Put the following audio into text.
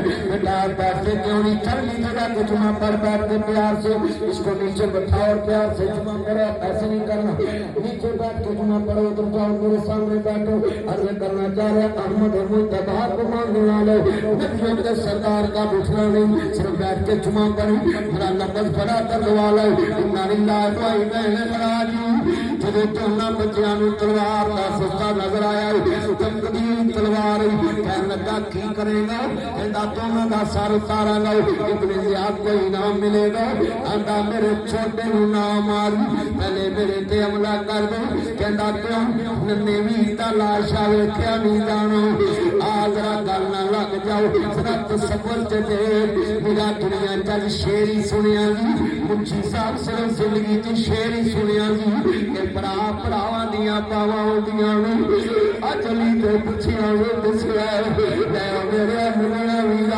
बेटा पैसे क्यों नहीं चलनी जगह के जुमा पर बैठ के प्यार से इसको नीचे बैठाओ और प्यार से जुमा करो। ऐसे नहीं करना, नीचे बैठ के जुमा पढ़ो, तुम जाओ मेरे सामने बैठो। अर्ज करना चाह रहे अहमद मुस्तफा को मांगने वाले नबियों के सरकार का उठना नहीं, सिर्फ बैठ के जुमा पढ़ो। मेरा लफ्ज बड़ा दर्द वाला जदों दोनों बच्चों को तलवार का सस्ता नजर आया, चमकदी तलवार कहने लगा की करेगा, कहता दोनों का सर उतारांगा, इब्ने ज़ियाद को इनाम मिलेगा। कहता मेरे छोटे नूं ना मारी, पहले मेरे ते हमला कर दो। कहता क्यों नन्हे वीर दा लाशा वेख्या नहीं जाना, आ जरा गल ना लग जाओ, जरा तसव्वुर च दे। मेरा दुनिया च शेर ही सुनिया जी, मुंशी साहब सिर्फ जिंदगी च शेर ही सुनिया जी कि भरा भरावां दियां पावां होंदियां ने। अजली ते पुछिया दसिया मेरे